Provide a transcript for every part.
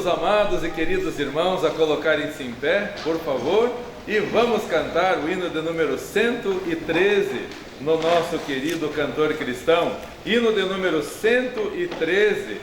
os amados e queridos irmãos a colocarem-se em pé, por favor, e vamos cantar o hino de número 113 no nosso querido cantor cristão. Hino de número 113,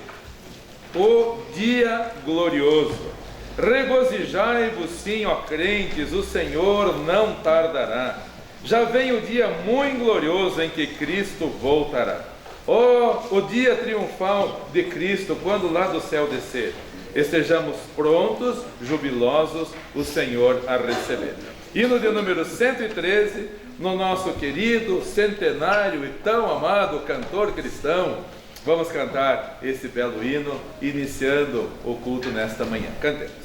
o dia glorioso. Regozijai-vos sim, ó crentes, o Senhor não tardará. Já vem o dia muito glorioso em que Cristo voltará. O dia triunfal de Cristo, quando lá do céu descer. Estejamos prontos, jubilosos, o Senhor a receber. Hino de número 113, no nosso querido, centenário e tão amado cantor cristão. Vamos cantar esse belo hino, iniciando o culto nesta manhã. Cantemos.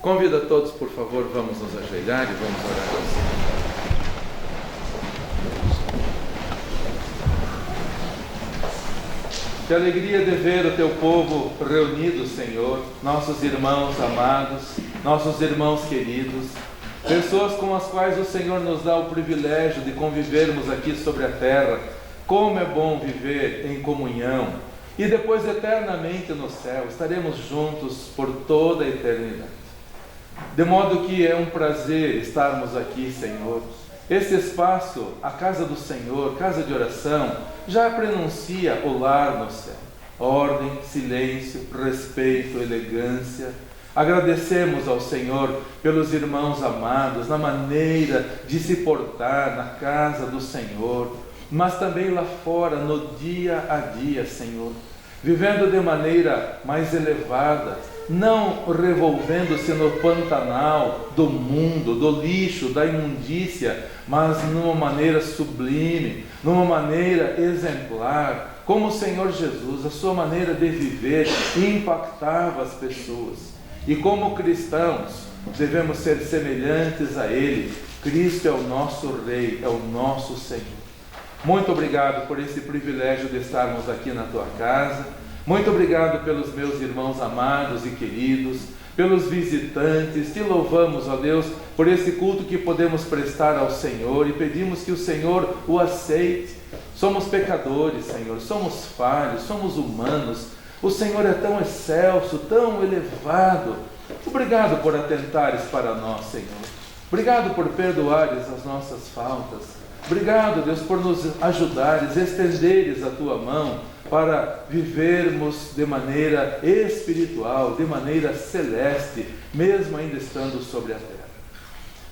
Convido a todos, por favor, vamos nos ajoelhar e vamos orar ao Senhor. Que alegria de ver o Teu povo reunido, Senhor, nossos irmãos amados, nossos irmãos queridos, pessoas com as quais o Senhor nos dá o privilégio de convivermos aqui sobre a terra. Como é bom viver em comunhão e depois eternamente no céu, estaremos juntos por toda a eternidade. De modo que é um prazer estarmos aqui, Senhor. Esse espaço, a casa do Senhor, casa de oração, já prenuncia o lar no céu. Ordem, silêncio, respeito, elegância. Agradecemos ao Senhor pelos irmãos amados, na maneira de se portar na casa do Senhor, mas também lá fora, no dia a dia, Senhor, vivendo de maneira mais elevada, não revolvendo-se no pantanal do mundo, do lixo, da imundícia, mas numa maneira sublime, numa maneira exemplar, como o Senhor Jesus, a sua maneira de viver impactava as pessoas. E como cristãos, devemos ser semelhantes a Ele. Cristo é o nosso Rei, é o nosso Senhor. Muito obrigado por esse privilégio de estarmos aqui na Tua casa. Muito obrigado pelos meus irmãos amados e queridos, pelos visitantes. Te louvamos, ó Deus, por esse culto que podemos prestar ao Senhor e pedimos que o Senhor o aceite. Somos pecadores, Senhor, somos falhos, somos humanos. O Senhor é tão excelso, tão elevado. Obrigado por atentares para nós, Senhor. Obrigado por perdoares as nossas faltas. Obrigado, Deus, por nos ajudares, estenderes a Tua mão para vivermos de maneira espiritual, de maneira celeste, mesmo ainda estando sobre a terra.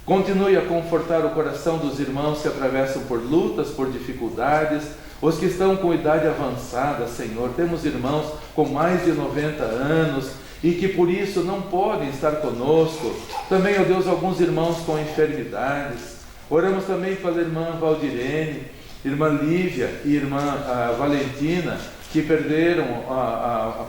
Continue a confortar o coração dos irmãos que atravessam por lutas, por dificuldades, os que estão com idade avançada, Senhor. Temos irmãos com mais de 90 anos e que por isso não podem estar conosco. Também, ó Deus, alguns irmãos com enfermidades. Oramos também pela irmã Valdirene, irmã Lívia e irmã Valentina, que perderam a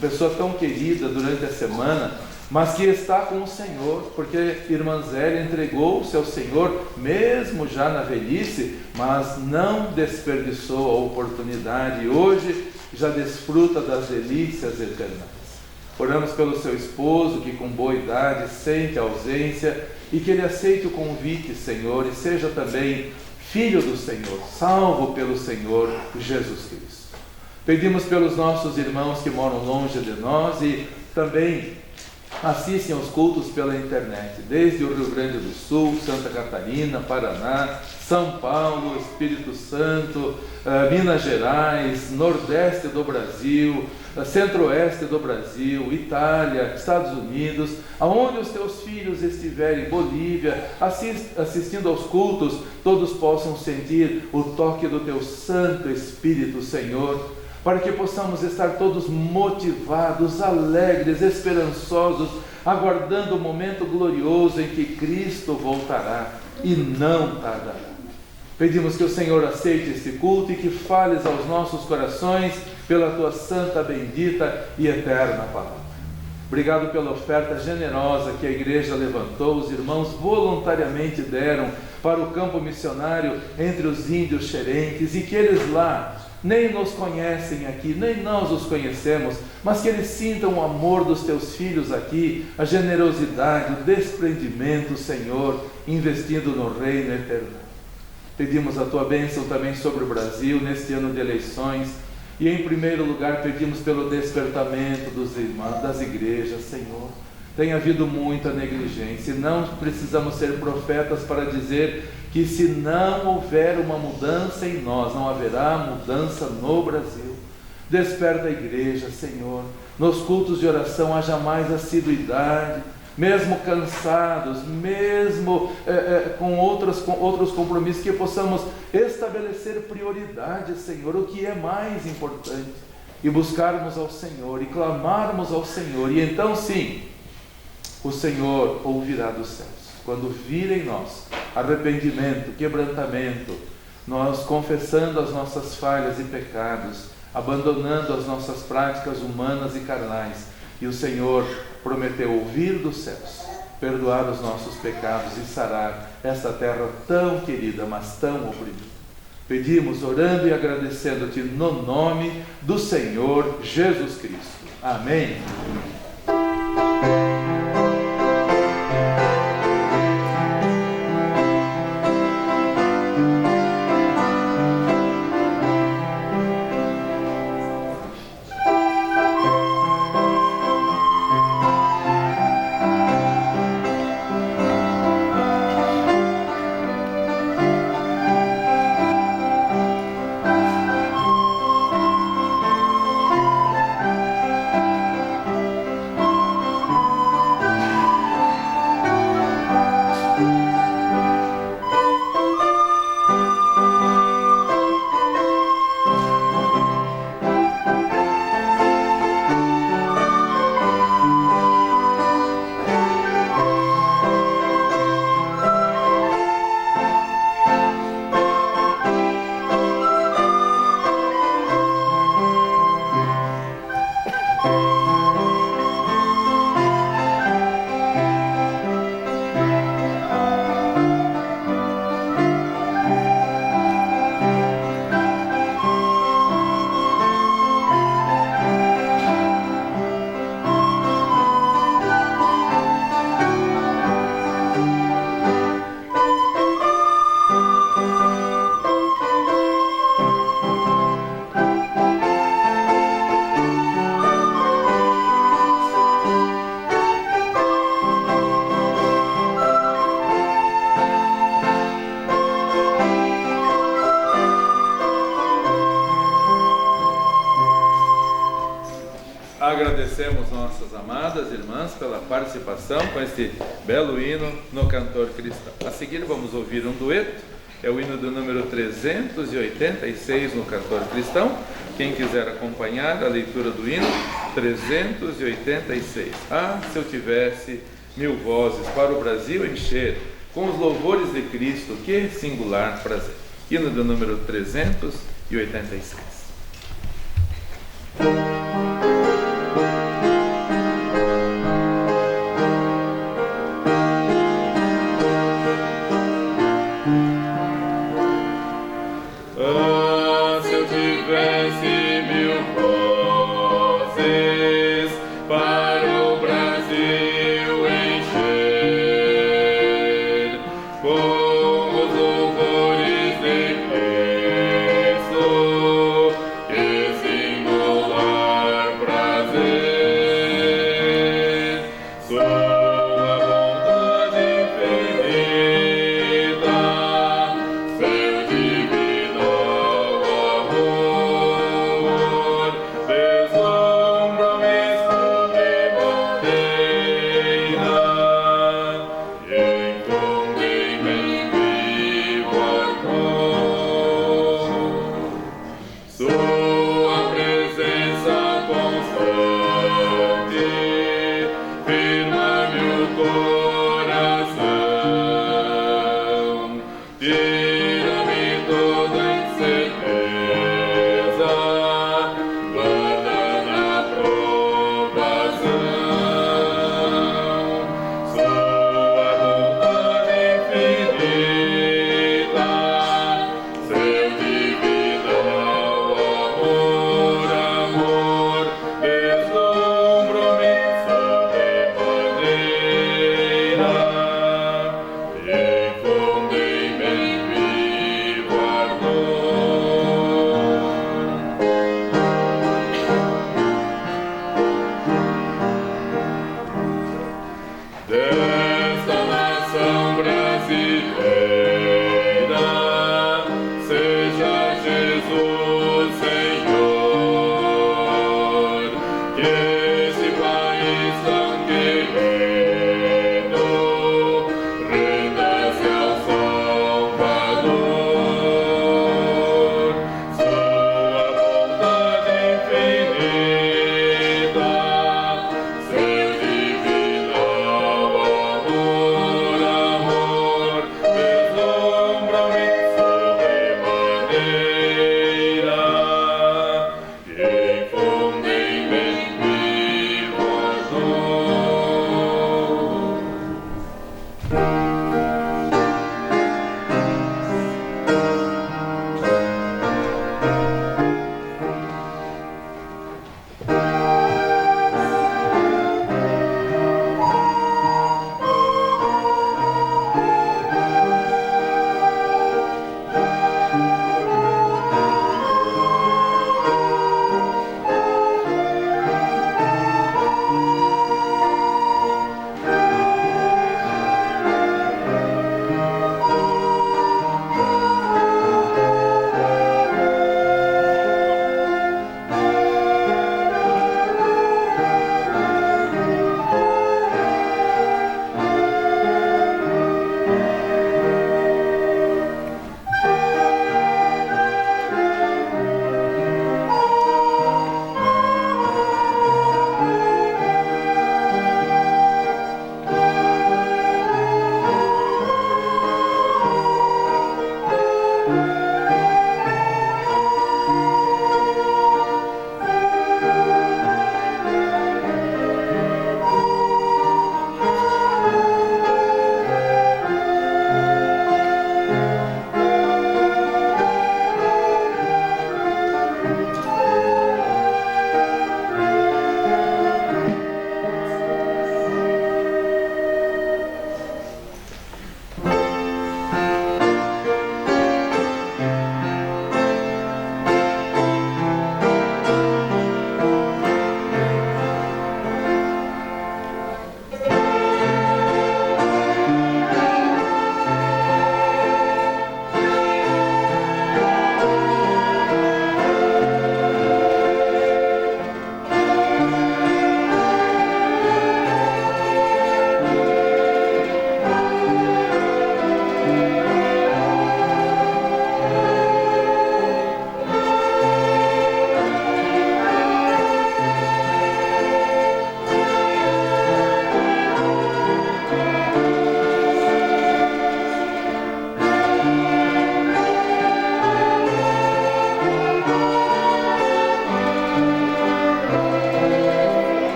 pessoa tão querida durante a semana, mas que está com o Senhor, porque irmã Zélia entregou-se ao Senhor, mesmo já na velhice, mas não desperdiçou a oportunidade e hoje já desfruta das delícias eternas. Oramos pelo seu esposo, que com boa idade sente a ausência, e que ele aceite o convite, Senhor, e seja também filho do Senhor, salvo pelo Senhor Jesus Cristo. Pedimos pelos nossos irmãos que moram longe de nós e também assistem aos cultos pela internet, desde o Rio Grande do Sul, Santa Catarina, Paraná, São Paulo, Espírito Santo, Minas Gerais, Nordeste do Brasil, Centro-Oeste do Brasil, Itália, Estados Unidos, aonde os teus filhos estiverem, Bolívia, assistindo aos cultos, todos possam sentir o toque do teu Santo Espírito, Senhor, para que possamos estar todos motivados, alegres, esperançosos, aguardando o momento glorioso em que Cristo voltará e não tardará. Pedimos que o Senhor aceite este culto e que fales aos nossos corações pela Tua santa, bendita e eterna palavra. Obrigado pela oferta generosa que a igreja levantou, os irmãos voluntariamente deram para o campo missionário entre os índios xerentes, e que eles lá nem nos conhecem aqui, nem nós os conhecemos, mas que eles sintam o amor dos Teus filhos aqui, a generosidade, o desprendimento, Senhor, investindo no reino eterno. Pedimos a Tua bênção também sobre o Brasil, neste ano de eleições, e em primeiro lugar pedimos pelo despertamento dos irmãos, das igrejas, Senhor. Tem havido muita negligência, e não precisamos ser profetas para dizer que se não houver uma mudança em nós, não haverá mudança no Brasil. Desperta a igreja, Senhor. Nos cultos de oração haja mais assiduidade, mesmo cansados, mesmo com outros compromissos, que possamos estabelecer prioridades, Senhor, o que é mais importante, e buscarmos ao Senhor, e clamarmos ao Senhor, e então sim, o Senhor ouvirá dos céus. Quando vir em nós arrependimento, quebrantamento, nós confessando as nossas falhas e pecados, abandonando as nossas práticas humanas e carnais, e o Senhor prometeu ouvir dos céus, perdoar os nossos pecados e sarar esta terra tão querida, mas tão oprimida. Pedimos, orando e agradecendo-Te no nome do Senhor Jesus Cristo. Amém. Agradecemos nossas amadas irmãs pela participação com este belo hino no Cantor Cristão. A seguir vamos ouvir um dueto, é o hino do número 386 no Cantor Cristão. Quem quiser acompanhar a leitura do hino, 386. Ah, se eu tivesse 1000 vozes para o Brasil encher com os louvores de Cristo, que singular prazer. Hino do número 386. Seu divino amor.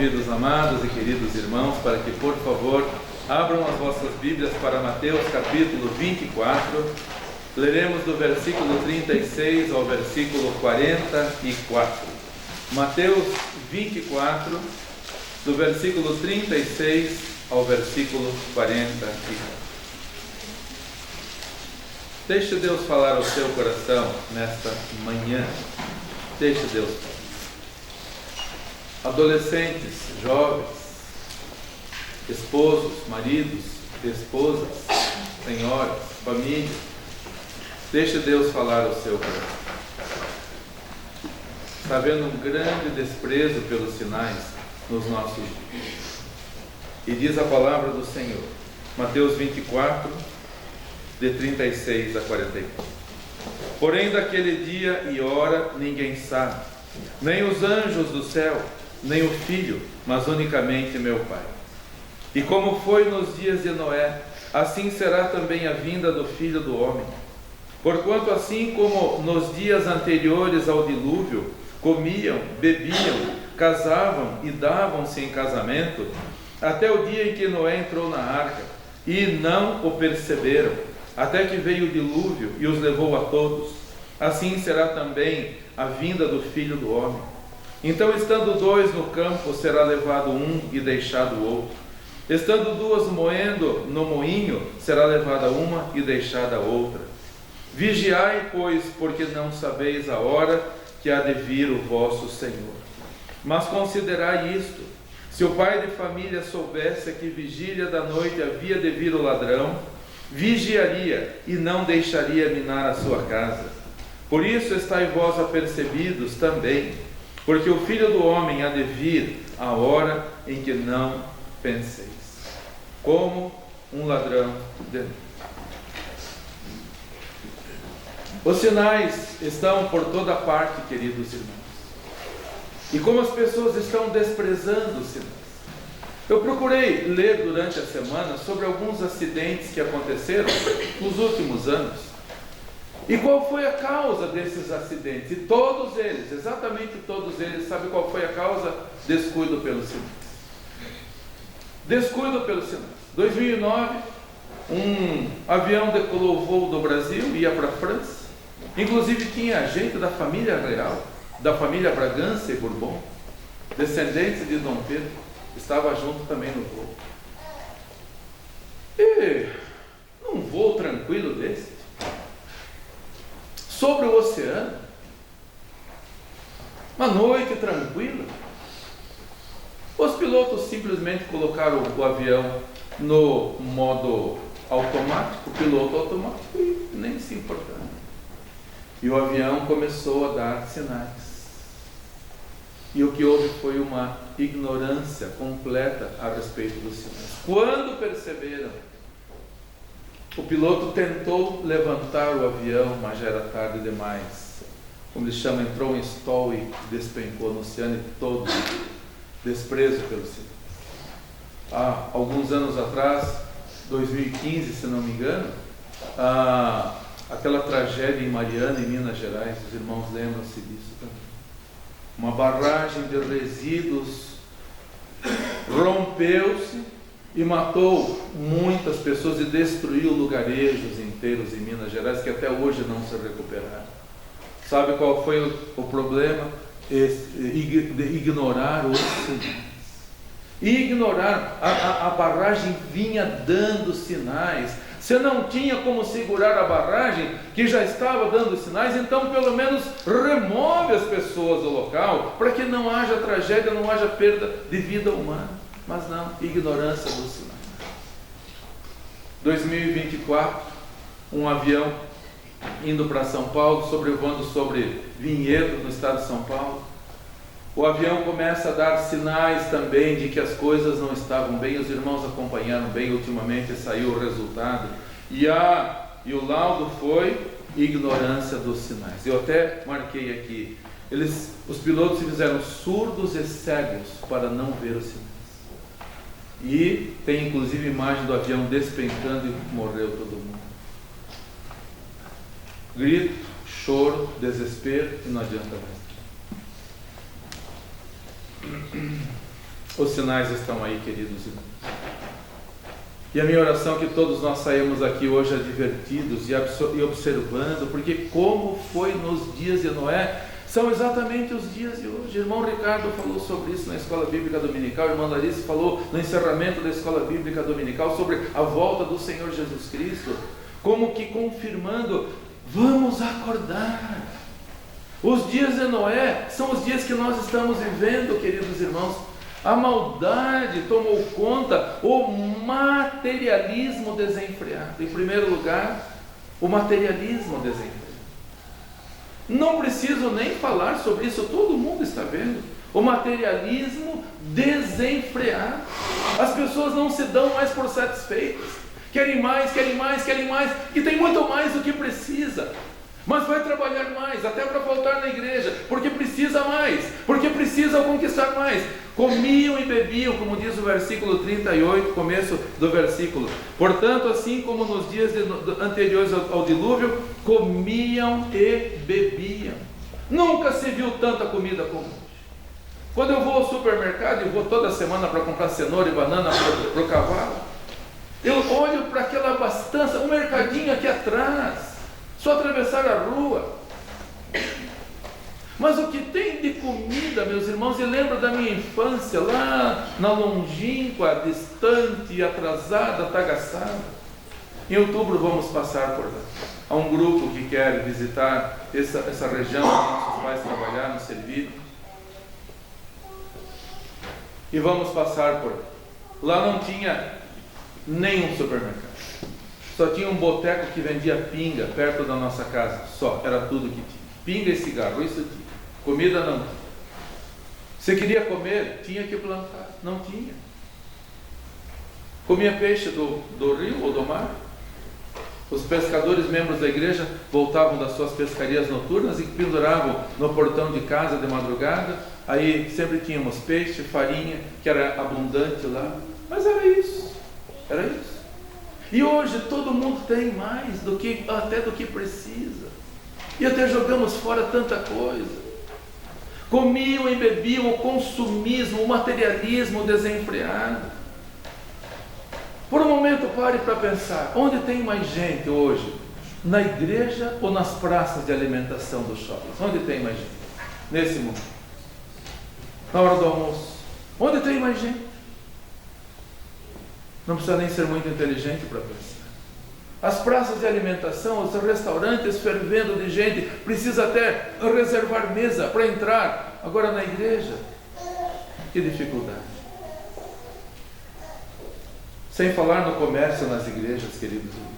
convido os amados e queridos irmãos para que, por favor, abram as vossas Bíblias para Mateus capítulo 24. Leremos do versículo 36 ao versículo 44. Mateus 24, do versículo 36 ao versículo 44. Deixe Deus falar ao seu coração nesta manhã. Deixe Deus falar. Adolescentes, jovens, esposos, maridos, esposas, senhoras, família, deixe Deus falar ao seu coração. Está havendo um grande desprezo pelos sinais nos nossos dias. E diz a palavra do Senhor, Mateus 24, de 36 a 44. Porém, daquele dia e hora ninguém sabe, nem os anjos do céu, nem o Filho, mas unicamente meu Pai. E como foi nos dias de Noé, assim será também a vinda do Filho do Homem. Porquanto assim como nos dias anteriores ao dilúvio, comiam, bebiam, casavam e davam-se em casamento, até o dia em que Noé entrou na arca, e não o perceberam, até que veio o dilúvio e os levou a todos. Assim será também a vinda do Filho do Homem. Então, estando dois no campo, será levado um e deixado o outro. Estando duas moendo no moinho, será levada uma e deixada a outra. Vigiai, pois, porque não sabeis a hora que há de vir o vosso Senhor. Mas considerai isto: se o pai de família soubesse que vigília da noite havia de vir o ladrão, vigiaria e não deixaria minar a sua casa. Por isso estai vós apercebidos também, porque o Filho do Homem há de vir a hora em que não penseis, como um ladrão de noite. Os sinais estão por toda parte, queridos irmãos. E como as pessoas estão desprezando os sinais. Eu procurei ler durante a semana sobre alguns acidentes que aconteceram nos últimos anos. E qual foi a causa desses acidentes? E todos eles, exatamente todos eles, sabe qual foi a causa? Descuido pelos sinais. Descuido pelos sinais. 2009, um avião decolou o voo do Brasil, ia para a França. Inclusive tinha gente da família real, da família Bragança e Bourbon, descendentes de Dom Pedro, estava junto também no voo. E num voo tranquilo desse, sobre o oceano, uma noite tranquila, os pilotos simplesmente colocaram o avião no modo automático, piloto automático, e nem se importaram. E o avião começou a dar sinais. E o que houve foi uma ignorância completa a respeito dos sinais. Quando perceberam, o piloto tentou levantar o avião, mas já era tarde demais. Como eles chamam, entrou em stall e despencou no oceano, e todo desprezo pelos sinais. Há alguns anos atrás, 2015, se não me engano, aquela tragédia em Mariana, em Minas Gerais, os irmãos lembram-se disso também. Uma barragem de resíduos rompeu-se e matou muitas pessoas e destruiu lugarejos inteiros em Minas Gerais que até hoje não se recuperaram. Sabe qual foi o problema? Ignorar os sinais. E ignorar, a barragem vinha dando sinais. Você não tinha como segurar a barragem que já estava dando sinais, então pelo menos remove as pessoas do local para que não haja tragédia, não haja perda de vida humana. Mas não, ignorância dos sinais. 2024, um avião indo para São Paulo, sobrevoando sobre Vinhedo, no estado de São Paulo. O avião começa a dar sinais também de que as coisas não estavam bem. Os irmãos acompanharam bem, ultimamente saiu o resultado. E o laudo foi ignorância dos sinais. Eu até marquei aqui. Os pilotos se fizeram surdos e cegos para não ver os sinais. E tem inclusive imagem do avião despencando e morreu todo mundo. Grito, choro, desespero e não adianta mais. Os sinais estão aí, queridos irmãos. E a minha oração é que todos nós saímos aqui hoje advertidos e observando, porque como foi nos dias de Noé, são exatamente os dias de hoje. O irmão Ricardo falou sobre isso na Escola Bíblica Dominical, a irmã Larissa falou no encerramento da Escola Bíblica Dominical sobre a volta do Senhor Jesus Cristo, como que confirmando, vamos acordar. Os dias de Noé são os dias que nós estamos vivendo, queridos irmãos. A maldade tomou conta, o materialismo desenfreado. Em primeiro lugar, o materialismo desenfreado. Não preciso nem falar sobre isso, todo mundo está vendo. O materialismo desenfreado. As pessoas não se dão mais por satisfeitas. Querem mais, querem mais, querem mais, e tem muito mais do que precisa. Mas vai trabalhar mais, até para voltar na igreja, porque precisa mais, porque precisa conquistar mais. Comiam e bebiam, como diz o versículo 38, começo do versículo. Portanto, assim como nos dias anteriores ao dilúvio, comiam e bebiam. Nunca se viu tanta comida como hoje. Quando eu vou ao supermercado, e vou toda semana para comprar cenoura e banana para o cavalo, eu olho para aquela abastança, um mercadinho aqui atrás, só atravessar a rua. Mas o que tem de comida, meus irmãos, eu lembro da minha infância, lá na longínqua, distante, atrasada, tagaçada. Em outubro vamos passar por lá. Há um grupo que quer visitar essa região onde nossos pais trabalharam, serviram. E vamos passar por lá. Lá não tinha nenhum supermercado. Só tinha um boteco que vendia pinga perto da nossa casa. Só, era tudo que tinha. Pinga e cigarro, isso tinha. Comida não tinha. Você queria comer, tinha que plantar. Não tinha. Comia peixe do rio ou do mar. Os pescadores, membros da igreja, voltavam das suas pescarias noturnas e penduravam no portão de casa de madrugada. Aí sempre tínhamos peixe, farinha, que era abundante lá. Mas era isso. Era isso. E hoje todo mundo tem mais até do que precisa. E até jogamos fora tanta coisa. Comiam e bebiam, o consumismo, o materialismo desenfreado. Por um momento pare para pensar, onde tem mais gente hoje? Na igreja ou nas praças de alimentação dos shoppings? Onde tem mais gente? Nesse mundo. Na hora do almoço. Onde tem mais gente? Não precisa nem ser muito inteligente para pensar. As praças de alimentação, os restaurantes fervendo de gente, precisa até reservar mesa para entrar. Agora na igreja, que dificuldade. Sem falar no comércio nas igrejas, queridos irmãos.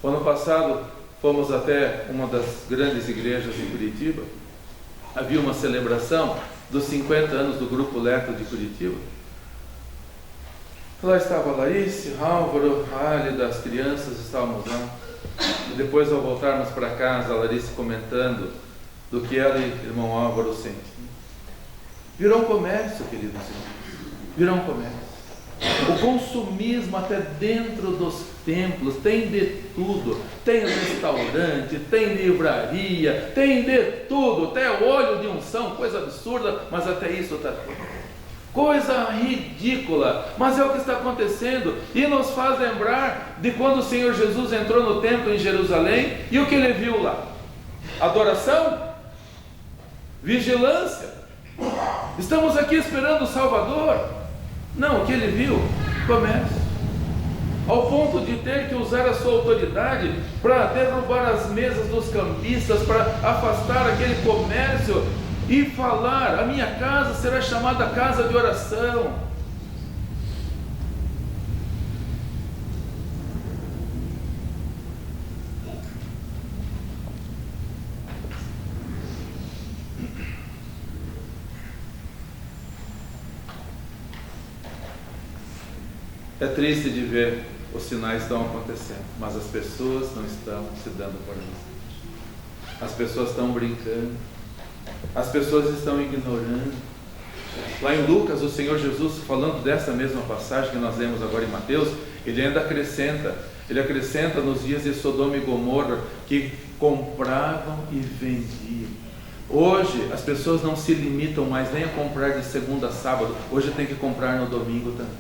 O ano passado, fomos até uma das grandes igrejas em Curitiba. Havia uma celebração dos 50 anos do Grupo Lerto de Curitiba. Lá estava a Larissa, Álvaro, a Álida, as crianças estávamos lá. E depois, ao voltarmos para casa, a Larissa comentando do que ela e o irmão Álvaro sentiam. Virou um comércio, queridos irmãos. Virou um comércio. O consumismo até dentro dos templos, tem de tudo. Tem restaurante, tem livraria, tem de tudo. Até óleo de unção, coisa absurda, mas até isso está tudo. Coisa ridícula, mas é o que está acontecendo e nos faz lembrar de quando o Senhor Jesus entrou no templo em Jerusalém e o que ele viu lá? Adoração? Vigilância? Estamos aqui esperando o Salvador? Não, o que ele viu? Comércio. Ao ponto de ter que usar a sua autoridade para derrubar as mesas dos cambistas, para afastar aquele comércio e falar, a minha casa será chamada casa de oração. É triste de ver os sinais estão acontecendo, mas as pessoas não estão se dando por isso. As pessoas estão brincando. As pessoas estão ignorando. Lá em Lucas, o Senhor Jesus, falando dessa mesma passagem que nós lemos agora em Mateus, ele ainda acrescenta nos dias de Sodoma e Gomorra, que compravam e vendiam. Hoje as pessoas não se limitam mais nem a comprar de segunda a sábado, hoje tem que comprar no domingo também.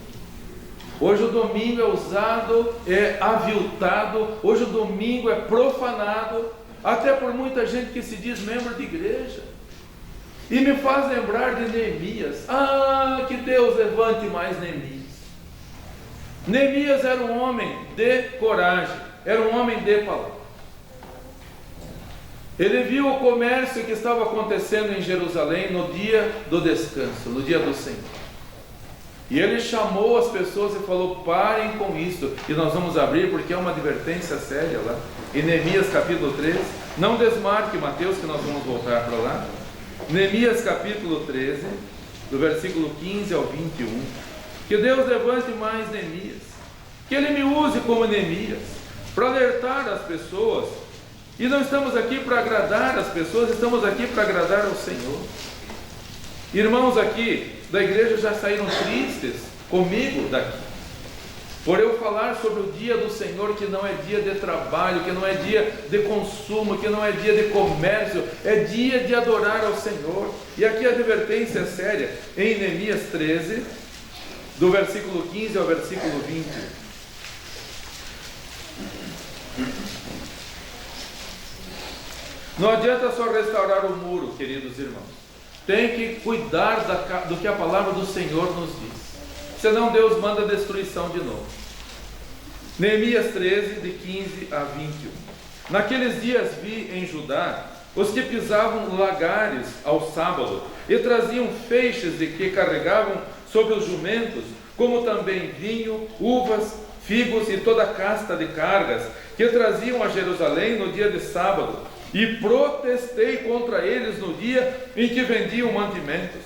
Hoje o domingo é usado, é aviltado, hoje o domingo é profanado, até por muita gente que se diz membro de igreja. E me faz lembrar de Neemias. Ah, que Deus levante mais Neemias. Neemias era um homem de coragem, era um homem de palavra. Ele viu o comércio que estava acontecendo em Jerusalém no dia do descanso, no dia do Senhor. E ele chamou as pessoas e falou: parem com isso. E nós vamos abrir porque é uma advertência séria lá. Em Neemias capítulo 13. Não desmarque Mateus, que nós vamos voltar para lá. Neemias capítulo 13, do versículo 15 ao 21. Que Deus levante mais Neemias. Que Ele me use como Neemias, para alertar as pessoas. E não estamos aqui para agradar as pessoas, estamos aqui para agradar ao Senhor. Irmãos aqui da igreja já saíram tristes comigo daqui, por eu falar sobre o dia do Senhor, que não é dia de trabalho, que não é dia de consumo, que não é dia de comércio, é dia de adorar ao Senhor. E aqui a advertência é séria, em Neemias 13, do versículo 15 ao versículo 20. Não adianta só restaurar o muro, queridos irmãos. Tem que cuidar do que a palavra do Senhor nos diz. Senão Deus manda destruição de novo. Neemias 13, de 15 a 21. Naqueles dias vi em Judá os que pisavam lagares ao sábado e traziam feixes de que carregavam sobre os jumentos, como também vinho, uvas, figos e toda casta de cargas que traziam a Jerusalém no dia de sábado. E protestei contra eles no dia em que vendiam mantimentos.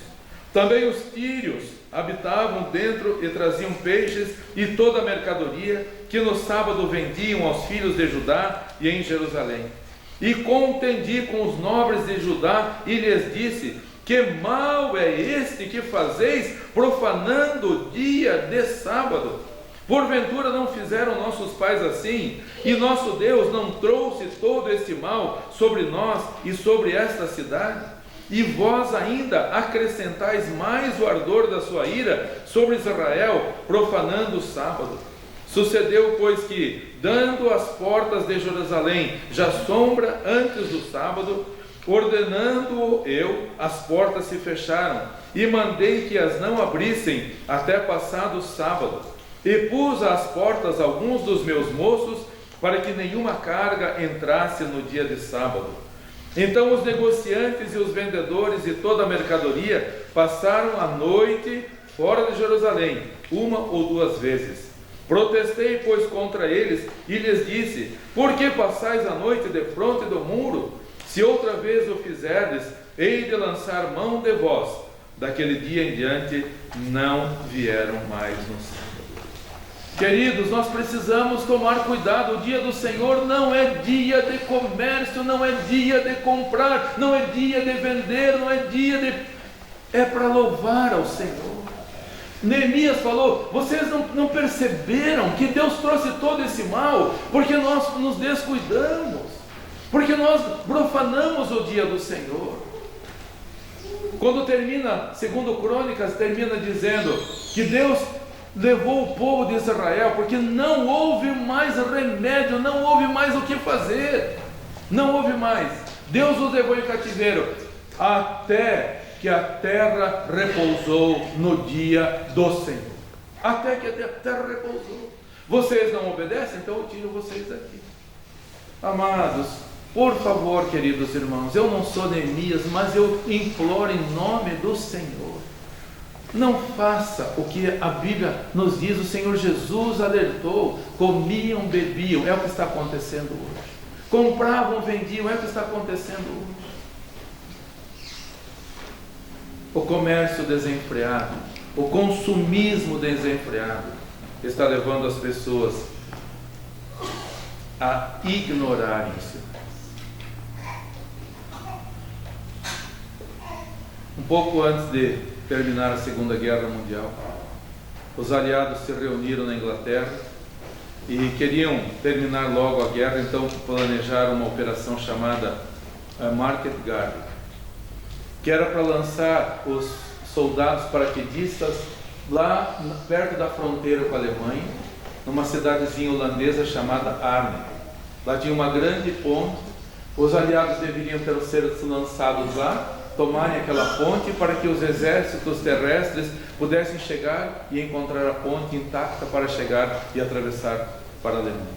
Também os tírios habitavam dentro e traziam peixes e toda a mercadoria que no sábado vendiam aos filhos de Judá e em Jerusalém. E contendi com os nobres de Judá e lhes disse: que mal é este que fazeis, profanando o dia de sábado? Porventura não fizeram nossos pais assim, e nosso Deus não trouxe todo este mal sobre nós e sobre esta cidade? E vós ainda acrescentais mais o ardor da sua ira sobre Israel, profanando o sábado. Sucedeu, pois, que, dando as portas de Jerusalém já sombra antes do sábado, ordenando eu, as portas se fecharam, e mandei que as não abrissem até passado o sábado. E pus às portas alguns dos meus moços, para que nenhuma carga entrasse no dia de sábado. Então os negociantes e os vendedores e toda a mercadoria passaram a noite fora de Jerusalém, uma ou duas vezes. Protestei, pois, contra eles, e lhes disse: por que passais a noite defronte do muro? Se outra vez o fizerdes, hei de lançar mão de vós. Daquele dia em diante não vieram mais no sábado. Queridos, nós precisamos tomar cuidado. O dia do Senhor não é dia de comércio, não é dia de comprar, não é dia de vender, não é dia de... é para louvar ao Senhor. Neemias falou: vocês não perceberam que Deus trouxe todo esse mal porque nós nos descuidamos, porque nós profanamos o dia do Senhor. Quando termina, segundo Crônicas, termina dizendo que Deus levou o povo de Israel porque não houve mais remédio, não houve mais o que fazer, não houve mais. Deus os levou em cativeiro até que a terra repousou no dia do Senhor. Até que a terra repousou. Vocês não obedecem? Então eu tiro vocês daqui. Amados, por favor, queridos irmãos, eu não sou Neemias, mas eu imploro em nome do Senhor. Não faça o que a Bíblia nos diz. O Senhor Jesus alertou: comiam, bebiam, é o que está acontecendo hoje. Compravam, vendiam, é o que está acontecendo hoje. O comércio desenfreado, o consumismo desenfreado está levando as pessoas a ignorarem-se. Um pouco antes de terminar a Segunda Guerra Mundial, os aliados se reuniram na Inglaterra e queriam terminar logo a guerra, então planejaram uma operação chamada Market Garden. que era para lançar os soldados paraquedistas lá perto da fronteira com a Alemanha, numa cidadezinha holandesa chamada Arnhem. Lá tinha uma grande ponte, os aliados deveriam ter sido lançados lá, tomarem aquela ponte para que os exércitos terrestres pudessem chegar e encontrar a ponte intacta para chegar e atravessar para a Alemanha.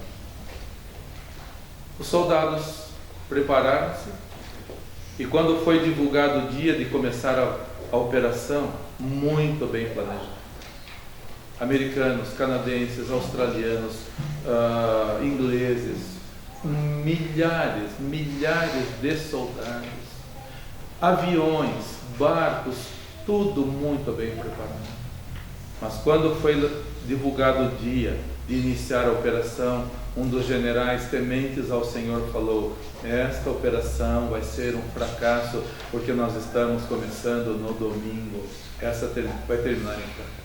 Os soldados prepararam-se e quando foi divulgado o dia de começar a operação, muito bem planejado. Americanos, canadenses, australianos, ingleses, milhares de soldados, aviões, barcos, tudo muito bem preparado. Mas quando foi divulgado o dia de iniciar a operação, um dos generais tementes ao Senhor falou: esta operação vai ser um fracasso, porque nós estamos começando no domingo, essa vai terminar em fracasso.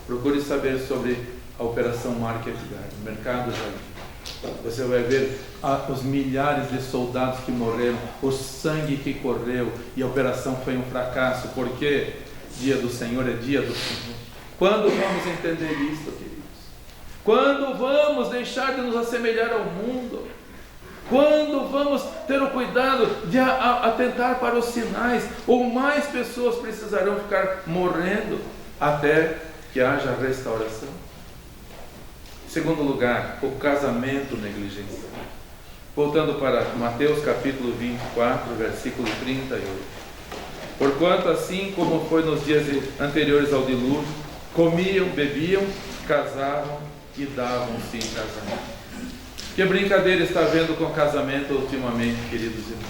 Procure saber sobre a operação Market Garden, Mercado Jardim. Você vai ver os milhares de soldados que morreram, o sangue que correu, e a operação foi um fracasso, porque dia do Senhor é dia do Senhor. Quando vamos entender isso, queridos? Quando vamos deixar de nos assemelhar ao mundo? Quando vamos ter o cuidado de atentar para os sinais? Ou mais pessoas precisarão ficar morrendo até que haja restauração? Em segundo lugar, o casamento negligenciado. Voltando para Mateus capítulo 24, versículo 38. Porquanto assim como foi nos dias anteriores ao dilúvio, comiam, bebiam, casavam e davam-se em casamento. Que brincadeira está havendo com casamento ultimamente, queridos irmãos?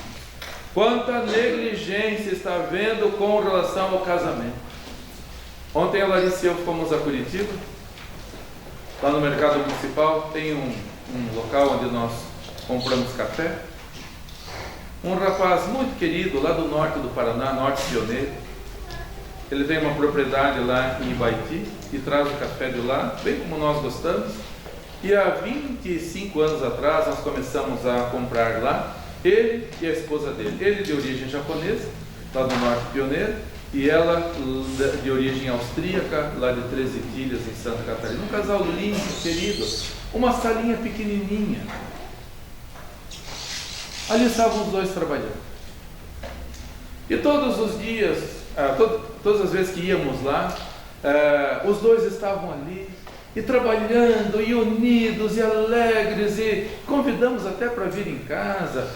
Quanta negligência está havendo com relação ao casamento. Ontem a Larissa e eu fomos a Curitiba. Lá no mercado municipal tem um local onde nós compramos café. Um rapaz muito querido lá do norte do Paraná, norte pioneiro. Ele tem uma propriedade lá em Ibaiti e traz o café de lá, bem como nós gostamos. E há 25 anos atrás nós começamos a comprar lá, ele e a esposa dele. Ele de origem japonesa, lá do norte pioneiro, e ela de origem austríaca, lá de 13 Ilhas, em Santa Catarina. Um casal lindo, querido, uma salinha pequenininha. Ali estavam os dois trabalhando. E todos os dias, todas as vezes que íamos lá, os dois estavam ali, e trabalhando, e unidos, e alegres, e convidamos até para vir em casa,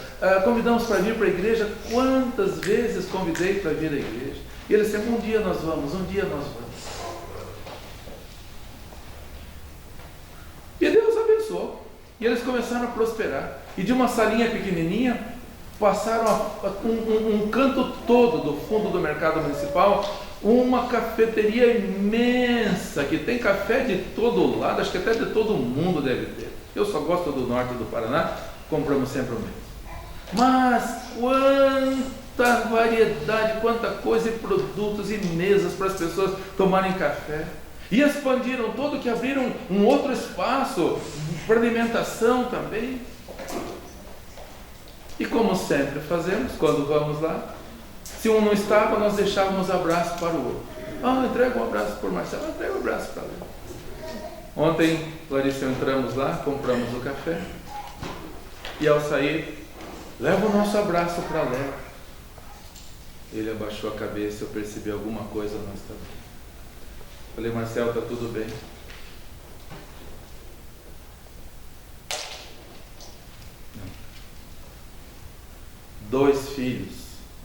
convidamos para vir para a igreja. Quantas vezes convidei para vir à igreja? E eles disseram: um dia nós vamos, um dia nós vamos. E Deus abençoou, e eles começaram a prosperar, e de uma salinha pequenininha, passaram um canto todo do fundo do mercado municipal, uma cafeteria imensa, que tem café de todo lado, acho que até de todo mundo deve ter. Eu só gosto do norte do Paraná, compramos sempre o mesmo. Mas quanta variedade, quanta coisa, e produtos e mesas para as pessoas tomarem café. E expandiram todo, que abriram um outro espaço para alimentação também. E como sempre fazemos, quando vamos lá, se um não estava, nós deixávamos abraço para o outro. Entrega um abraço por Marcelo, entrega um abraço para ele. Ontem, Larissa e eu entramos lá, compramos o café, e ao sair, leva o nosso abraço para Léo. Ele abaixou a cabeça, eu percebi alguma coisa não está bem. Falei: Marcelo, está tudo bem? Não. 2 filhos,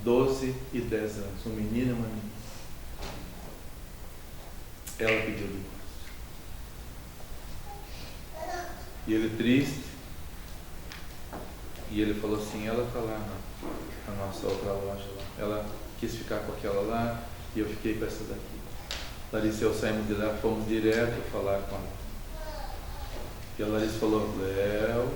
12 e 10 anos, um menino e uma menina. Ela pediu divórcio. E ele triste, e ele falou assim: ela está lá na nossa outra loja lá. Ela quis ficar com aquela lá, e eu fiquei com essa daqui. Larissa e eu saímos de lá, fomos direto falar com ela. E a Larissa falou: Léo,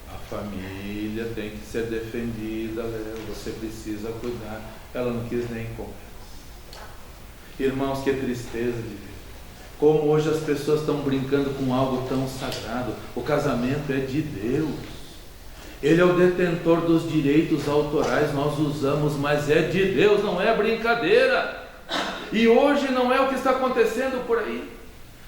a família tem que ser defendida, Léo, você precisa cuidar. Ela não quis nem conversa. Irmãos, que tristeza de ver como hoje as pessoas estão brincando com algo tão sagrado. O casamento é de Deus. Ele é o detentor dos direitos autorais, nós usamos, mas é de Deus, não é brincadeira. E hoje não é o que está acontecendo por aí.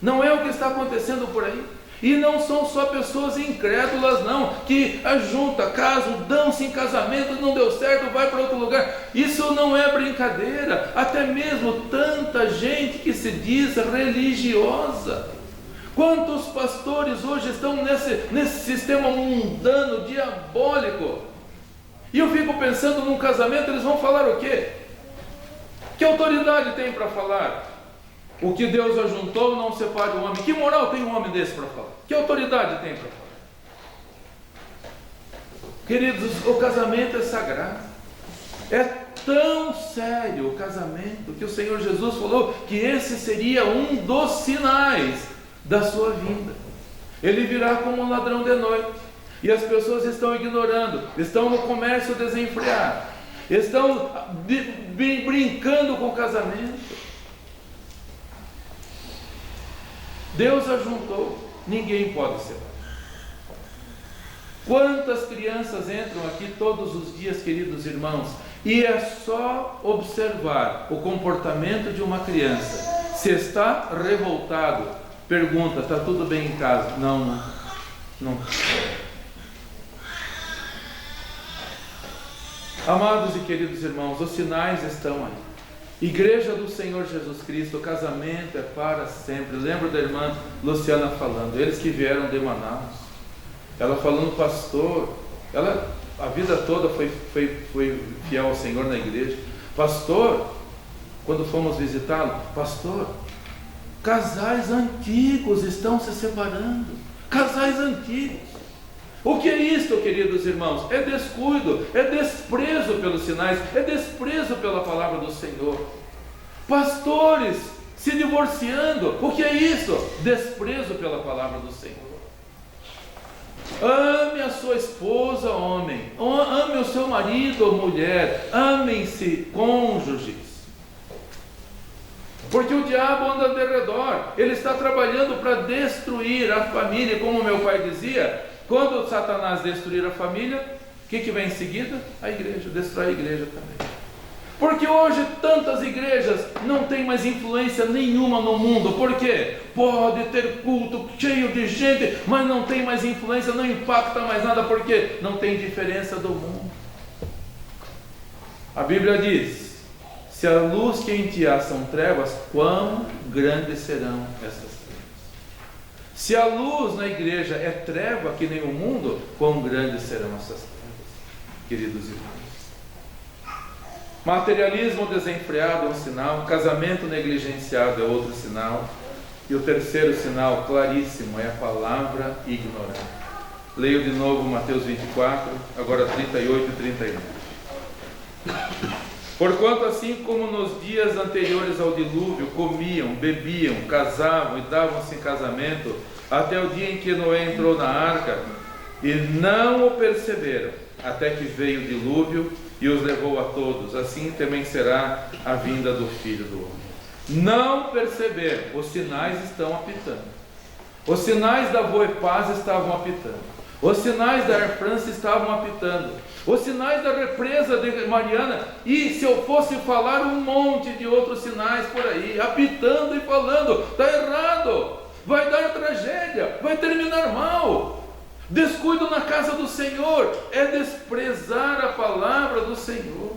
Não é o que está acontecendo por aí. E não são só pessoas incrédulas não, que ajuntam, casam, dão-se em casamento, não deu certo, vai para outro lugar. Isso não é brincadeira. Até mesmo tanta gente que se diz religiosa. Quantos pastores hoje estão nesse sistema mundano, diabólico? E eu fico pensando, num casamento eles vão falar o quê? Que autoridade tem para falar? O que Deus ajuntou não separe o homem. Que moral tem um homem desse para falar? Que autoridade tem para falar? Queridos, o casamento é sagrado. É tão sério o casamento que o Senhor Jesus falou que esse seria um dos sinais da sua vinda. Ele virá como um ladrão de noite. E as pessoas estão ignorando, estão no comércio desenfreado, estão brincando com o casamento. Deus ajuntou, ninguém pode separar. Quantas crianças entram aqui todos os dias, queridos irmãos, e é só observar o comportamento de uma criança. Se está revoltado, pergunta: está tudo bem em casa? Não. Amados e queridos irmãos, os sinais estão aí. Igreja do Senhor Jesus Cristo, o casamento é para sempre. Lembro da irmã Luciana falando, eles que vieram de Manaus, ela falando, pastor, ela a vida toda foi fiel ao Senhor na igreja. Pastor, quando fomos visitá-lo, pastor, casais antigos estão se separando, casais antigos. O que é isto, queridos irmãos? É descuido, é desprezo pelos sinais, é desprezo pela palavra do Senhor. Pastores se divorciando, o que é isso? Desprezo pela palavra do Senhor. Ame a sua esposa, homem, ame o seu marido ou mulher, amem-se, cônjuges. Porque o diabo anda ao redor, ele está trabalhando para destruir a família, como meu pai dizia. Quando Satanás destruir a família, o que vem em seguida? A igreja, destrói a igreja também. Porque hoje tantas igrejas não têm mais influência nenhuma no mundo. Por quê? Pode ter culto cheio de gente, mas não tem mais influência, não impacta mais nada, porque não tem diferença do mundo. A Bíblia diz: se a luz que em ti há são trevas, quão grandes serão essas trevas? Se a luz na igreja é treva que nem o mundo, quão grandes serão essas trevas, queridos irmãos? Materialismo desenfreado é um sinal, casamento negligenciado é outro sinal, e o terceiro sinal claríssimo é a palavra ignorante. Leio de novo Mateus 24, agora 38 e 39. Porquanto assim como nos dias anteriores ao dilúvio comiam, bebiam, casavam e davam-se em casamento, até o dia em que Noé entrou na arca, e não o perceberam, até que veio o dilúvio e os levou a todos, assim também será a vinda do Filho do Homem. Não perceberam, os sinais estão apitando. Os sinais da Voepaz estavam apitando. Os sinais da Air France estavam apitando. Os sinais da represa de Mariana, e se eu fosse falar um monte de outros sinais por aí, apitando e falando, está errado, vai dar tragédia, vai terminar mal. Descuido na casa do Senhor é desprezar a palavra do Senhor.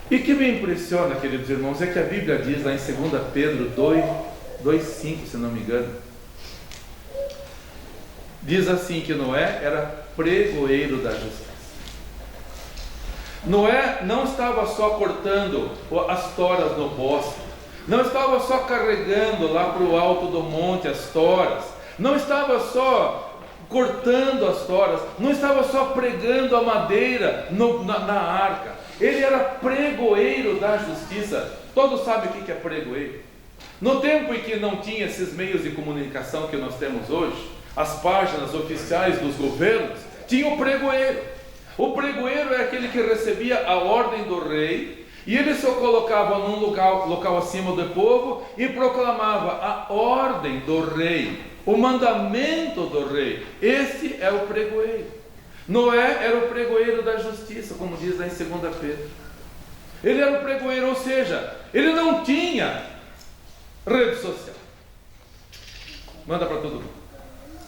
E que me impressiona, queridos irmãos, é que a Bíblia diz lá em 2 Pedro 2:5, se não me engano, diz assim que Noé era pregoeiro da justiça. Noé não estava só cortando as toras no bosque, não estava só carregando lá para o alto do monte as toras, não estava só cortando as toras, não estava só pregando a madeira na arca. Ele era pregoeiro da justiça. Todos sabem o que é pregoeiro. No tempo em que não tinha esses meios de comunicação que nós temos hoje, as páginas oficiais dos governos, tinha o pregoeiro. O pregoeiro é aquele que recebia a ordem do rei, e ele se colocava num local acima do povo e proclamava a ordem do rei, o mandamento do rei. Esse é o pregoeiro. Noé era o pregoeiro da justiça, como diz lá em 2 Pedro. Ele era o pregoeiro, ou seja, ele não tinha rede social. Manda para todo mundo.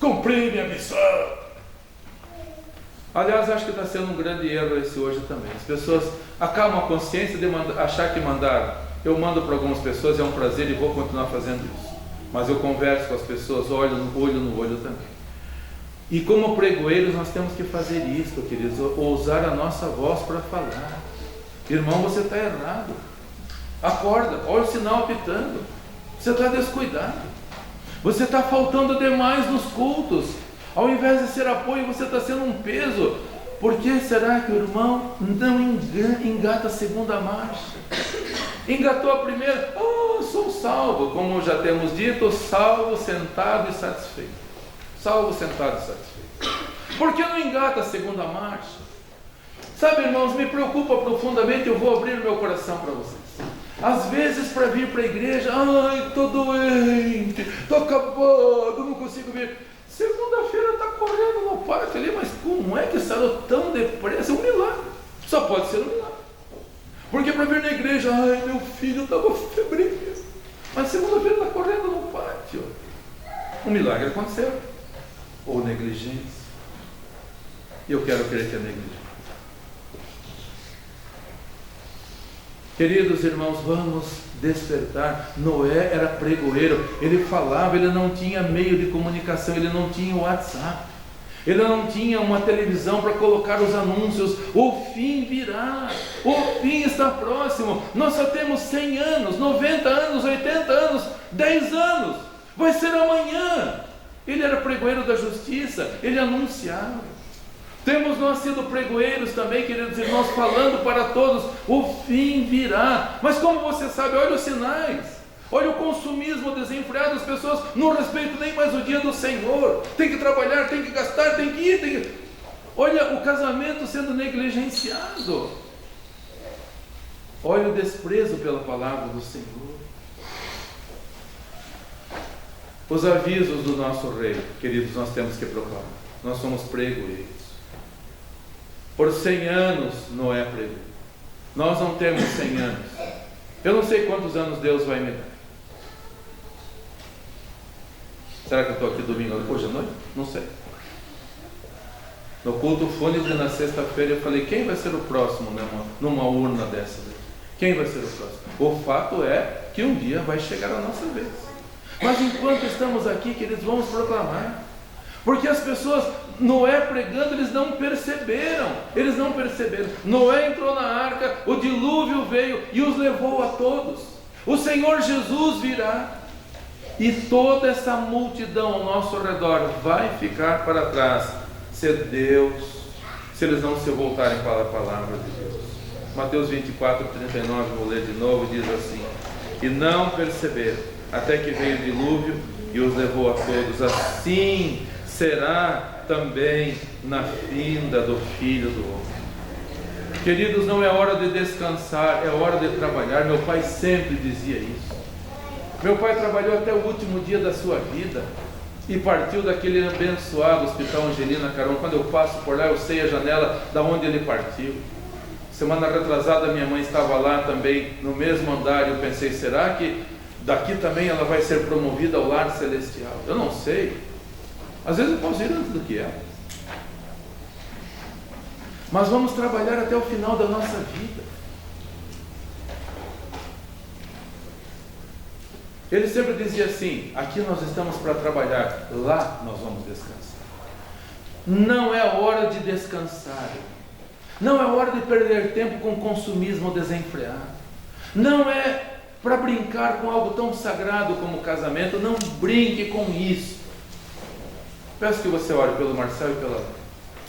Cumpri minha missão. Aliás, acho que está sendo um grande erro esse hoje também. As pessoas acalmam a consciência de achar que mandaram. Eu mando para algumas pessoas, é um prazer e vou continuar fazendo isso. Mas eu converso com as pessoas, olho no olho também. E como pregoeiros nós temos que fazer isso, queridos, usar a nossa voz para falar. Irmão, você está errado. Acorda, olha o sinal apitando. Você está descuidado. Você está faltando demais nos cultos. Ao invés de ser apoio, você está sendo um peso. Por que será que o irmão não engata a segunda marcha? Engatou a primeira, sou salvo, como já temos dito, salvo, sentado e satisfeito. Salvo, sentado e satisfeito. Por que não engata a segunda marcha? Sabe, irmãos, me preocupa profundamente, eu vou abrir meu coração para vocês. Às vezes, para vir para a igreja, estou doente, estou acabado, não consigo vir. Segunda-feira está correndo no pátio ali, mas como é que saiu tão depressa? É um milagre. Só pode ser um milagre. Porque para vir na igreja, meu filho estava febril. Mas segunda-feira está correndo no pátio. Um milagre aconteceu. Ou negligência. E eu quero crer que é negligência. Queridos irmãos, vamos despertar. Noé era pregoeiro, ele falava, ele não tinha meio de comunicação, ele não tinha WhatsApp, ele não tinha uma televisão para colocar os anúncios. O fim virá, o fim está próximo. Nós só temos 100 anos, 90 anos, 80 anos, 10 anos, vai ser amanhã. Ele era pregoeiro da justiça, ele anunciava. Temos nós sido pregoeiros também, queridos irmãos, falando para todos, o fim virá. Mas como você sabe, olha os sinais, olha o consumismo desenfreado, as pessoas não respeitam nem mais o dia do Senhor, tem que trabalhar, tem que gastar, tem que ir, olha o casamento sendo negligenciado, olha o desprezo pela palavra do Senhor. Os avisos do nosso rei, queridos, nós temos que proclamar, nós somos pregoeiros. Por 100 anos Noé pregou. Nós não temos 100 anos. Eu não sei quantos anos Deus vai me dar. Será que eu estou aqui domingo hoje à noite? Não sei. No culto fúnebre na sexta-feira eu falei, quem vai ser o próximo numa urna dessas? Quem vai ser o próximo? O fato é que um dia vai chegar a nossa vez. Mas enquanto estamos aqui, queridos, vamos proclamar. Porque as pessoas, Noé pregando, eles não perceberam. Noé entrou na arca, o dilúvio veio e os levou a todos. O Senhor Jesus virá e toda essa multidão ao nosso redor vai ficar para trás se eles não se voltarem para a palavra de Deus. Mateus 24, 39, vou ler de novo, diz assim: e não perceberam, até que veio o dilúvio e os levou a todos. Assim será também na vinda do Filho do Homem. Queridos, não é hora de descansar, é hora de trabalhar. Meu pai sempre dizia isso. Meu pai trabalhou até o último dia da sua vida e partiu daquele abençoado Hospital Angelina Caron. Quando eu passo por lá, eu sei a janela da onde ele partiu. Semana retrasada minha mãe estava lá também no mesmo andar e eu pensei, será que daqui também ela vai ser promovida ao lar celestial? Eu não sei. Às vezes eu posso ir antes do que ela. Mas vamos trabalhar até o final da nossa vida. Ele sempre dizia assim, aqui nós estamos para trabalhar, lá nós vamos descansar. Não é hora de descansar. Não é hora de perder tempo com consumismo desenfreado. Não é para brincar com algo tão sagrado como o casamento. Não brinque com isso. Peço que você ore pelo Marcel e pela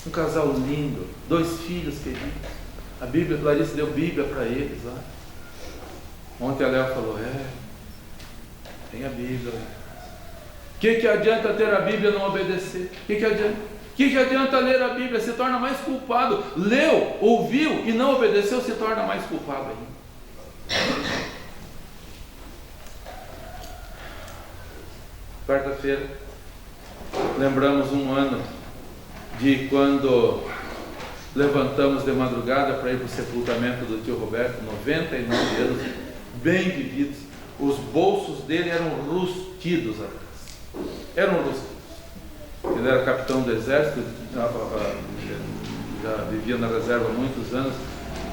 um casal lindo, 2 filhos queridos. A Bíblia, Clarice deu Bíblia para eles lá. Ontem a Léo falou, tem a Bíblia. O que adianta ter a Bíblia e não obedecer? O que adianta? O que adianta ler a Bíblia? Se torna mais culpado. Leu, ouviu e não obedeceu, se torna mais culpado ainda. Quarta-feira lembramos um ano de quando levantamos de madrugada para ir para o sepultamento do tio Roberto, 99 anos, bem vividos. Os bolsos dele eram rustidos atrás. Eram rustidos. Ele era capitão do exército, já vivia na reserva há muitos anos.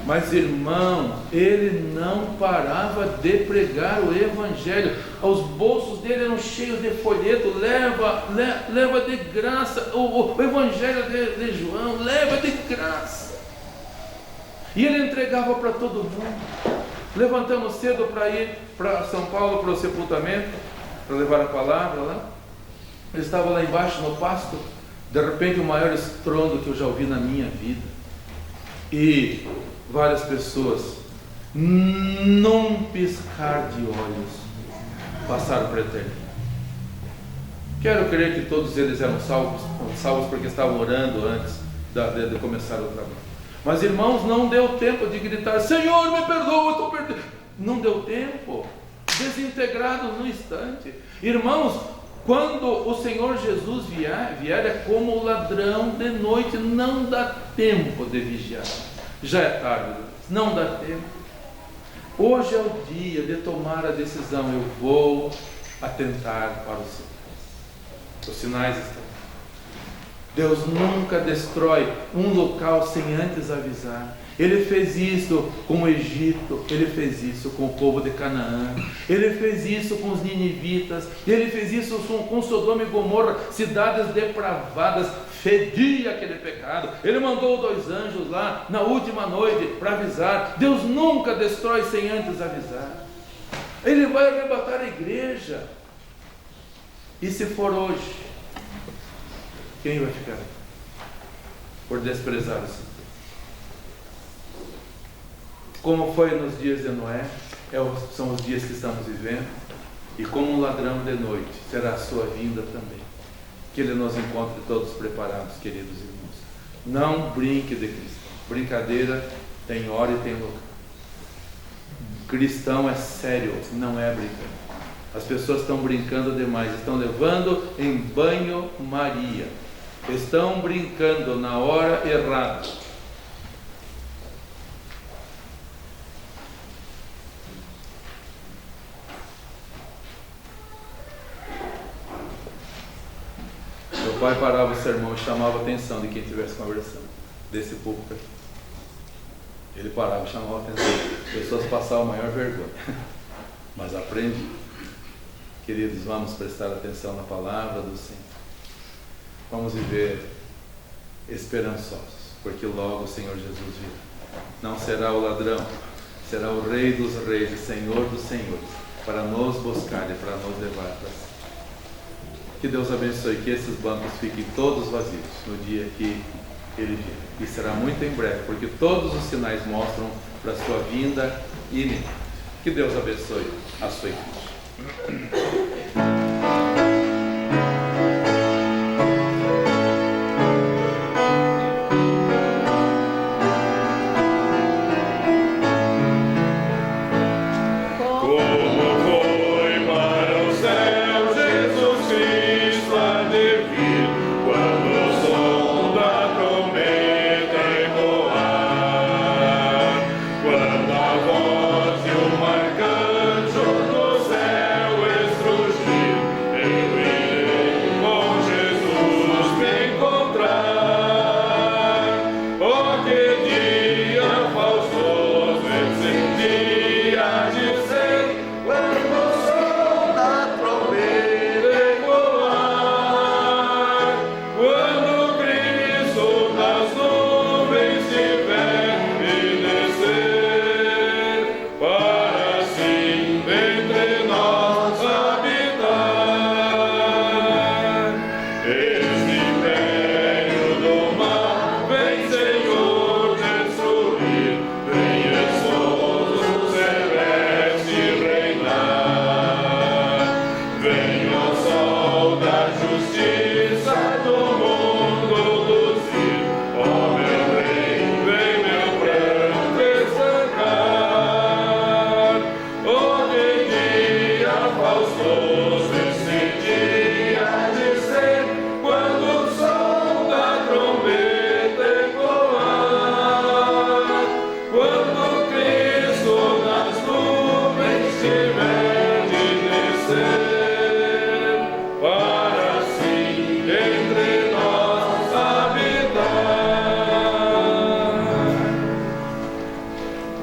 Mas, irmão, ele não parava de pregar o Evangelho. Os bolsos dele eram cheios de folheto. Leva de graça o Evangelho de João, leva de graça. E ele entregava para todo mundo. Levantamos cedo para ir para São Paulo, para o sepultamento, para levar a palavra lá. Ele estava lá embaixo no pasto. De repente, o maior estrondo que eu já ouvi na minha vida. E várias pessoas, num piscar de olhos, passaram para a eternidade. Quero crer que todos eles eram salvos porque estavam orando antes de começar o trabalho. Mas, irmãos, não deu tempo de gritar: Senhor, me perdoa, eu estou perdendo. Não deu tempo. Desintegrados no instante. Irmãos, quando o Senhor Jesus vier é como o ladrão de noite. Não dá tempo de vigiar. Já é tarde, não dá tempo. Hoje é o dia de tomar a decisão. Eu vou atentar para os sinais. Os sinais estão. Deus nunca destrói um local sem antes avisar. Ele fez isso com o Egito, ele fez isso com o povo de Canaã, ele fez isso com os ninivitas, ele fez isso com Sodoma e Gomorra, cidades depravadas, fedia aquele pecado. Ele mandou 2 anjos lá na última noite para avisar. Deus nunca destrói sem antes avisar. Ele vai arrebatar a igreja. E se for hoje, quem vai ficar por desprezar o Senhor? Como foi nos dias de Noé, são os dias que estamos vivendo, e como um ladrão de noite será a sua vinda também. Que Ele nos encontre todos preparados, queridos irmãos. Não brinque de cristão. Brincadeira tem hora e tem lugar. Cristão é sério, não é brincadeira. As pessoas estão brincando demais, estão levando em banho-maria, estão brincando na hora errada. Meu pai parava o sermão e chamava a atenção de quem estivesse conversando, desse público aqui. Ele parava e chamava a atenção. As pessoas passavam a maior vergonha, mas aprendi. Queridos, vamos prestar atenção na palavra do Senhor. Vamos viver esperançosos, porque logo o Senhor Jesus virá. Não será o ladrão, será o Rei dos Reis e Senhor dos Senhores, para nos buscar e para nos levar para si. Que Deus abençoe, que esses bancos fiquem todos vazios no dia que Ele vier. E será muito em breve, porque todos os sinais mostram para a sua vinda iminente. Que Deus abençoe a sua igreja. Quando a voz de um arcanjo no céu estrupa,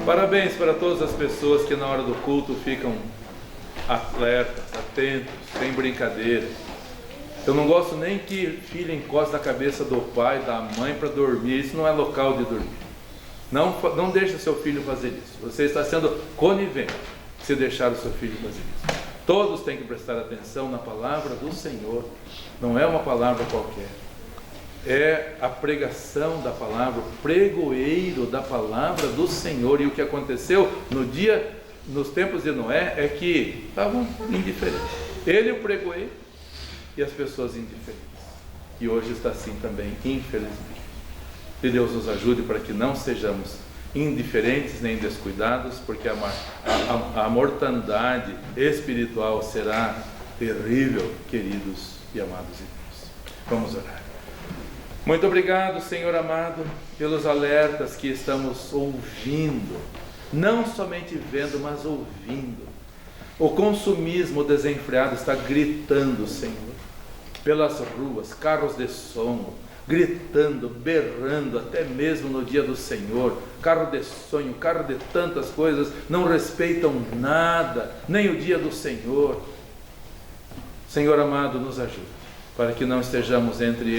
Parabéns para todas as pessoas que na hora do culto ficam alertas, atentos, sem brincadeira. Eu não gosto nem que filho encoste a cabeça do pai, da mãe para dormir. Isso não é local de dormir. Não deixe seu filho fazer isso. Você está sendo conivente se deixar o seu filho fazer isso. Todos têm que prestar atenção na palavra do Senhor. Não é uma palavra qualquer. É a pregação da palavra, o pregoeiro da palavra do Senhor. E o que aconteceu nos tempos de Noé, é que estavam indiferentes. Ele, o pregoeiro, e as pessoas indiferentes. E hoje está assim também, infelizmente. Que Deus nos ajude para que não sejamos indiferentes nem descuidados, porque a mortandade espiritual será terrível, queridos e amados irmãos. Vamos orar. Muito obrigado, Senhor amado, pelos alertas que estamos ouvindo, não somente vendo, mas ouvindo. O consumismo desenfreado está gritando, Senhor, pelas ruas, carros de som, gritando, berrando, até mesmo no dia do Senhor, carro de sonho, carro de tantas coisas, não respeitam nada, nem o dia do Senhor. Senhor amado, nos ajude, para que não estejamos entre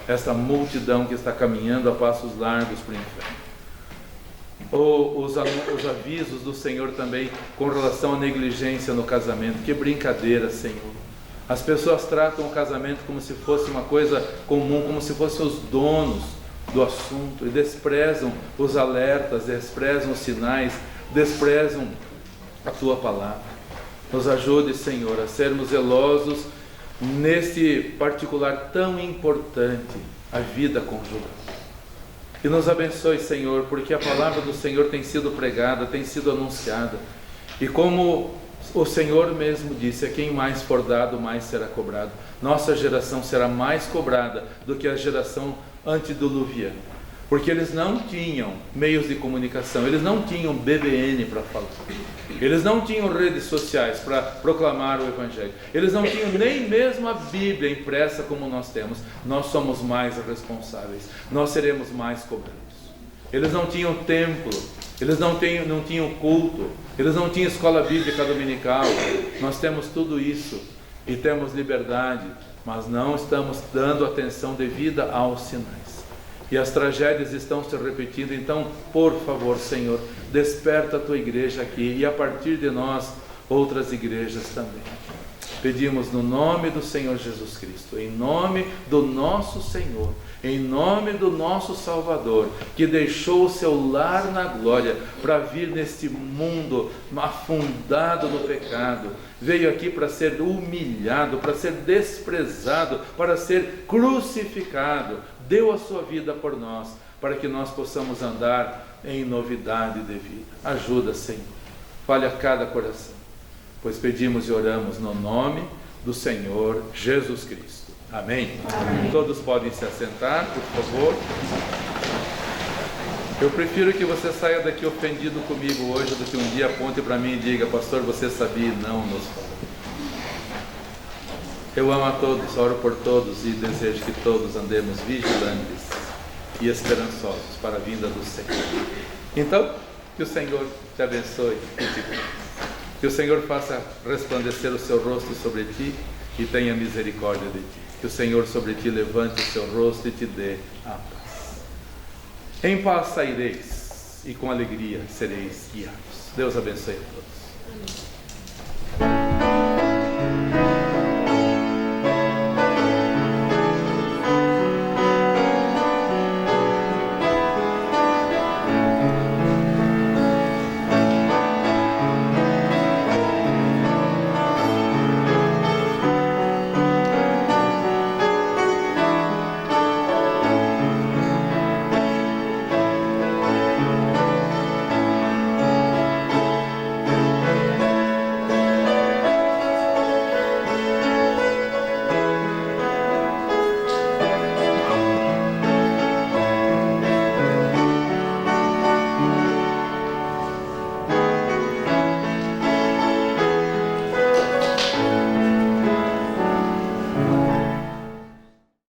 esta multidão que está caminhando a passos largos para o inferno. Os avisos do Senhor também com relação à negligência no casamento. Que brincadeira, Senhor. As pessoas tratam o casamento como se fosse uma coisa comum, como se fossem os donos do assunto, e desprezam os alertas, desprezam os sinais, desprezam a Tua palavra. Nos ajude, Senhor, a sermos zelosos nesse particular tão importante, a vida conjugal. E nos abençoe, Senhor, porque a palavra do Senhor tem sido pregada, tem sido anunciada. E como o Senhor mesmo disse, a quem mais for dado, mais será cobrado. Nossa geração será mais cobrada do que a geração antediluviana. Porque eles não tinham meios de comunicação, eles não tinham BBN para falar. Eles não tinham redes sociais para proclamar o Evangelho. Eles não tinham nem mesmo a Bíblia impressa como nós temos. Nós somos mais responsáveis. Nós seremos mais cobrados. Eles não tinham templo. Eles não tinham culto. Eles não tinham escola bíblica dominical. Nós temos tudo isso. E temos liberdade. Mas não estamos dando atenção devida aos sinais. E as tragédias estão se repetindo. Então, por favor, Senhor, desperta a Tua igreja aqui, e a partir de nós, outras igrejas também. Pedimos no nome do Senhor Jesus Cristo, em nome do nosso Senhor, em nome do nosso Salvador, que deixou o seu lar na glória para vir neste mundo afundado no pecado. Veio aqui para ser humilhado, para ser desprezado, para ser crucificado. Deu a sua vida por nós, para que nós possamos andar em novidade de vida. Ajuda, Senhor. Fale a cada coração, pois pedimos e oramos no nome do Senhor Jesus Cristo. Amém? Amém. Todos podem se assentar, por favor. Eu prefiro que você saia daqui ofendido comigo hoje do que um dia aponte para mim e diga: pastor, você sabia e não nos falou. Eu amo a todos, oro por todos e desejo que todos andemos vigilantes e esperançosos para a vinda do Senhor. Então, que o Senhor te abençoe e te cuide. Que o Senhor faça resplandecer o seu rosto sobre ti e tenha misericórdia de ti. Que o Senhor sobre ti levante o seu rosto e te dê a paz. Em paz saireis e com alegria sereis guiados. Deus abençoe a todos.